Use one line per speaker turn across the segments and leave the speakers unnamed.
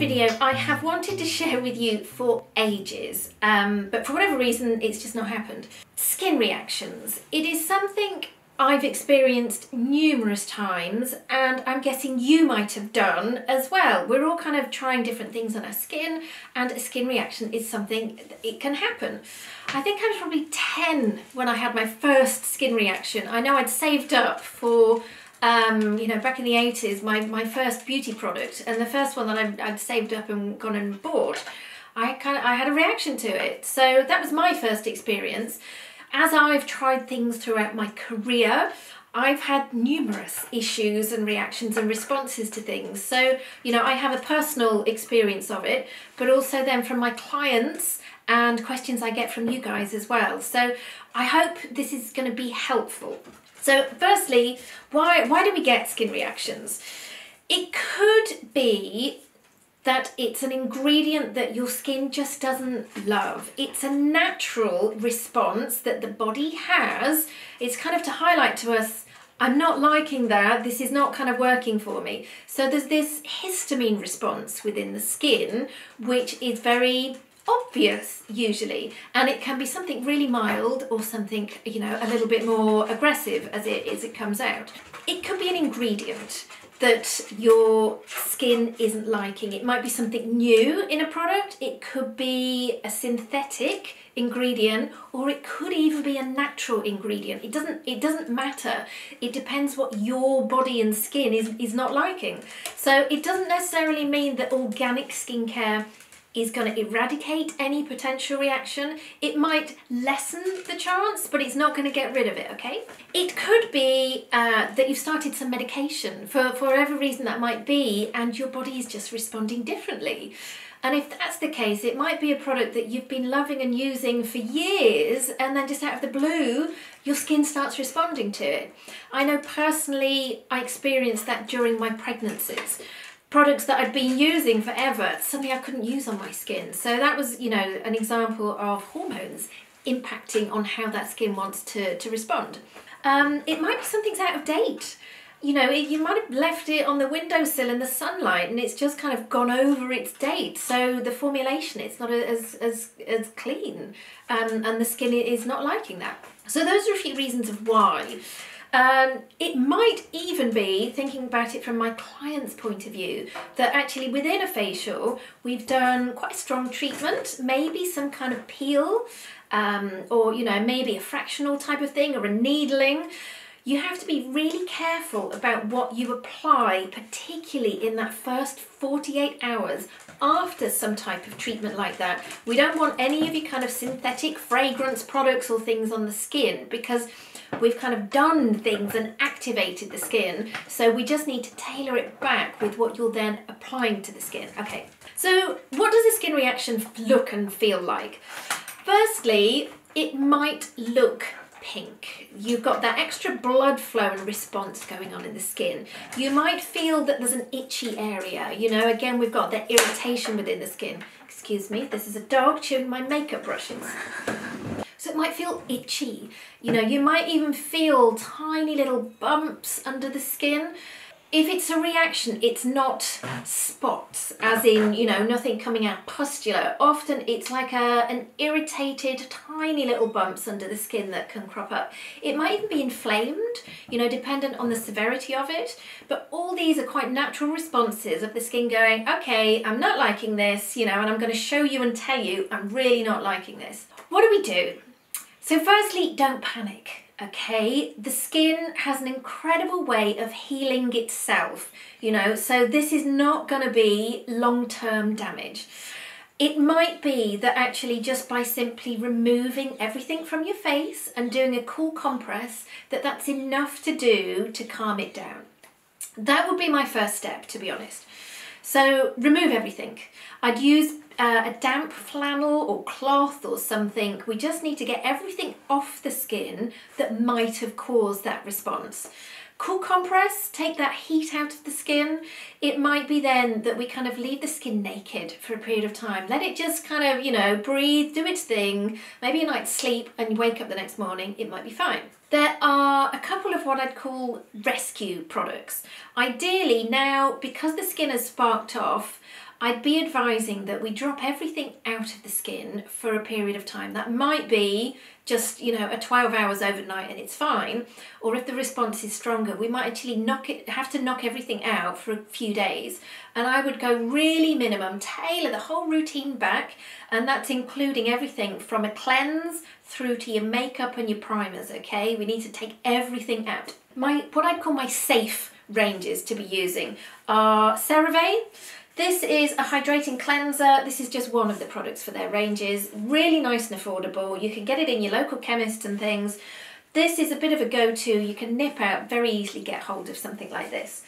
video I have wanted to share with you for ages, but for whatever reason it's just not happened. Skin reactions. It is something I've experienced numerous times, and I'm guessing you might have done as well. We're all kind of trying different things on our skin, and a skin reaction is something that it can happen. I think I was probably 10 when I had my first skin reaction. I know I'd saved up for you know, back in the 80s, my first beauty product, and the first one that I'd saved up and gone and bought, I had a reaction to it. So that was my first experience. As I've tried things throughout my career, I've had numerous issues and reactions and responses to things. So, you know, I have a personal experience of it, but also then from my clients and questions I get from you guys as well. So I hope this is going to be helpful. So firstly, why do we get skin reactions? It could be that it's an ingredient that your skin just doesn't love. It's a natural response that the body has. It's kind of to highlight to us, I'm not liking that, this is not kind of working for me. So there's this histamine response within the skin, which is very obvious usually, and it can be something really mild or something, you know, a little bit more aggressive as it comes out. It could be an ingredient that your skin isn't liking. It might be something new in a product, it could be a synthetic ingredient, or it could even be a natural ingredient. It doesn't matter. It depends what your body and skin is not liking. So it doesn't necessarily mean that organic skincare is going to eradicate any potential reaction. It might lessen the chance, but it's not going to get rid of it, okay? It could be that you've started some medication for whatever reason that might be, and your body is just responding differently. And if that's the case, it might be a product that you've been loving and using for years, and then just out of the blue, your skin starts responding to it. I know personally, I experienced that during my pregnancies. Products that I'd been using forever, suddenly I couldn't use on my skin. So that was, you know, an example of hormones impacting on how that skin wants to respond. It might be something's out of date. You know, you might have left it on the windowsill in the sunlight and it's just kind of gone over its date. So the formulation, it's not as clean, and the skin is not liking that. So those are a few reasons of why. It might even be, thinking about it from my client's point of view, that actually within a facial we've done quite a strong treatment, maybe some kind of peel, or you know, maybe a fractional type of thing, or a needling. You have to be really careful about what you apply, particularly in that first 48 hours after some type of treatment like that. We don't want any of your kind of synthetic fragrance products or things on the skin, because we've kind of done things and activated the skin, so we just need to tailor it back with what you're then applying to the skin. Okay, so what does a skin reaction look and feel like? Firstly, it might look pink. You've got that extra blood flow and response going on in the skin. You might feel that there's an itchy area. You know, again, we've got that irritation within the skin. Excuse me, this is a dog chewing my makeup brushes. So it might feel itchy. You know, you might even feel tiny little bumps under the skin. If it's a reaction, it's not spots, as in, you know, nothing coming out pustular. Often it's like an irritated, tiny little bumps under the skin that can crop up. It might even be inflamed, you know, dependent on the severity of it. But all these are quite natural responses of the skin going, okay, I'm not liking this, you know, and I'm going to show you and tell you I'm really not liking this. What do we do? So firstly, don't panic. Okay, the skin has an incredible way of healing itself, you know, so this is not going to be long-term damage. It might be that actually just by simply removing everything from your face and doing a cool compress, that's enough to do to calm it down. That would be my first step, to be honest. So remove everything. I'd use a damp flannel or cloth or something. We just need to get everything off the skin that might have caused that response. Cool compress, take that heat out of the skin. It might be then that we kind of leave the skin naked for a period of time. Let it just kind of, you know, breathe, do its thing, maybe a night's sleep, and you wake up the next morning, it might be fine. There are a couple of what I'd call rescue products. Ideally now, because the skin has sparked off, I'd be advising that we drop everything out of the skin for a period of time. That might be just, you know, a 12 hours overnight and it's fine. Or if the response is stronger, we might actually have to knock everything out for a few days. And I would go really minimum, tailor the whole routine back, and that's including everything from a cleanse through to your makeup and your primers, okay? We need to take everything out. What I'd call my safe ranges to be using are CeraVe. This is a hydrating cleanser. This is just one of the products for their ranges. Really nice and affordable. You can get it in your local chemist and things. This is a bit of a go-to. You can nip out, very easily get hold of something like this.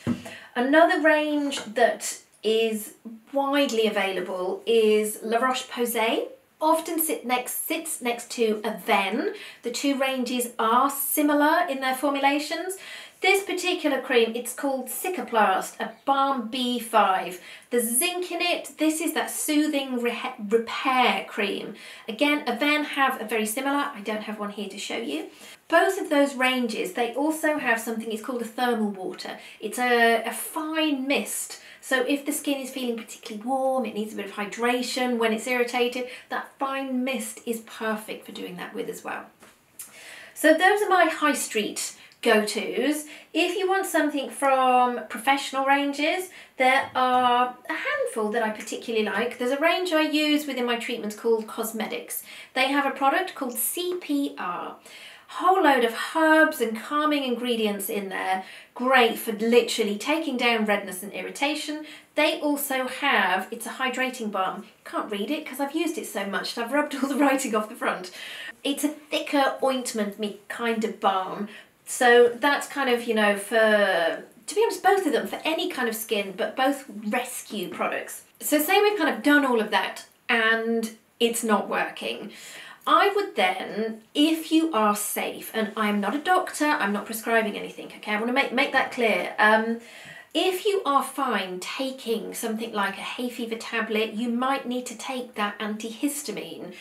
Another range that is widely available is La Roche-Posay. Often sits next to Avène. The two ranges are similar in their formulations. This particular cream, it's called Cicaplast, a Balm B5. The zinc in it, this is that soothing repair cream. Again, Avène have a very similar, I don't have one here to show you. Both of those ranges, they also have something, it's called a thermal water. It's a fine mist. So if the skin is feeling particularly warm, it needs a bit of hydration when it's irritated, that fine mist is perfect for doing that with as well. So those are my high street go-tos. If you want something from professional ranges, there are a handful that I particularly like. There's a range I use within my treatments called Cosmetics. They have a product called CPR. Whole load of herbs and calming ingredients in there. Great for literally taking down redness and irritation. They also have, it's a hydrating balm. Can't read it because I've used it so much and I've rubbed all the writing off the front. It's a thicker ointment kind of balm. So that's kind of, you know, for, to be honest, both of them, for any kind of skin, but both rescue products. So say we've kind of done all of that and it's not working. I would then, if you are safe, and I'm not a doctor, I'm not prescribing anything, okay, I want to make that clear. If you are fine taking something like a hay fever tablet, you might need to take that antihistamine.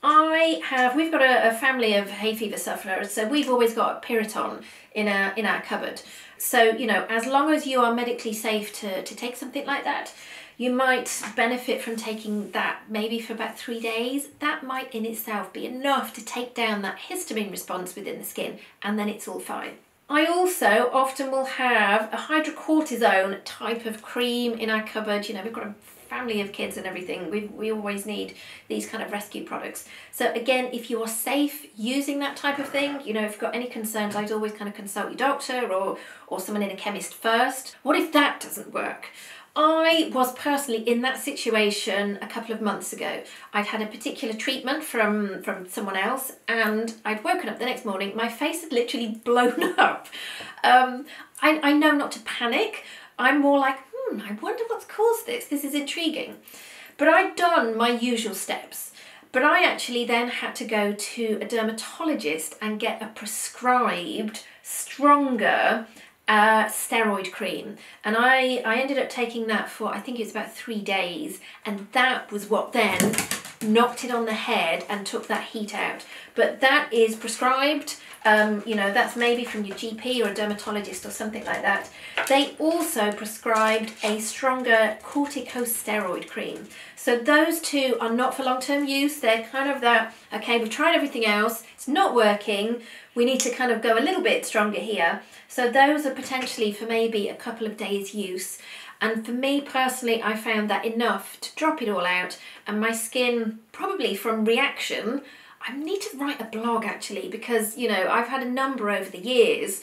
We've got a family of hay fever sufferers, so we've always got Piriton in our cupboard. So, you know, as long as you are medically safe to take something like that, you might benefit from taking that maybe for about 3 days. That might in itself be enough to take down that histamine response within the skin, and then it's all fine. I also often will have a hydrocortisone type of cream in our cupboard. You know, we've got a family of kids and everything. We always need these kind of rescue products. So again, if you are safe using that type of thing, you know, if you've got any concerns, I'd always kind of consult your doctor or someone in a chemist first. What if that doesn't work? I was personally in that situation a couple of months ago. I'd had a particular treatment from someone else and I'd woken up the next morning, my face had literally blown up. I know not to panic. I'm more like, I wonder what's caused this. This is intriguing. But I'd done my usual steps. But I actually then had to go to a dermatologist and get a prescribed, stronger steroid cream. And I ended up taking that for, I think it was about 3 days. And that was what then knocked it on the head and took that heat out. But that is prescribed. You know, that's maybe from your GP or a dermatologist or something like that. They also prescribed a stronger corticosteroid cream. So those two are not for long-term use. They're kind of that, okay, we've tried everything else, it's not working, we need to kind of go a little bit stronger here. So those are potentially for maybe a couple of days use. And for me personally, I found that enough to drop it all out, and my skin, probably from reaction, I need to write a blog actually, because, you know, I've had a number over the years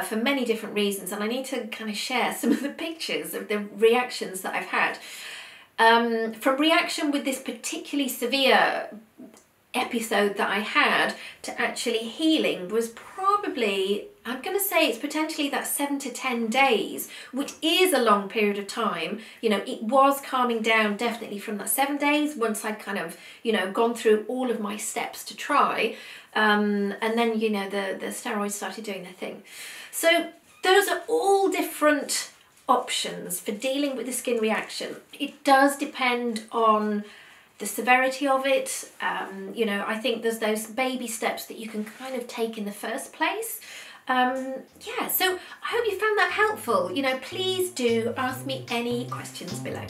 for many different reasons, and I need to kind of share some of the pictures of the reactions that I've had. From reaction with this particularly severe episode that I had to actually healing was probably, I'm going to say it's potentially that 7 to 10 days, which is a long period of time. You know, it was calming down definitely from that 7 days once I'd kind of, you know, gone through all of my steps to try. And then, you know, the steroids started doing their thing. So those are all different options for dealing with the skin reaction. It does depend on the severity of it. You know, I think there's those baby steps that you can kind of take in the first place. Yeah, so I hope you found that helpful. You know, please do ask me any questions below.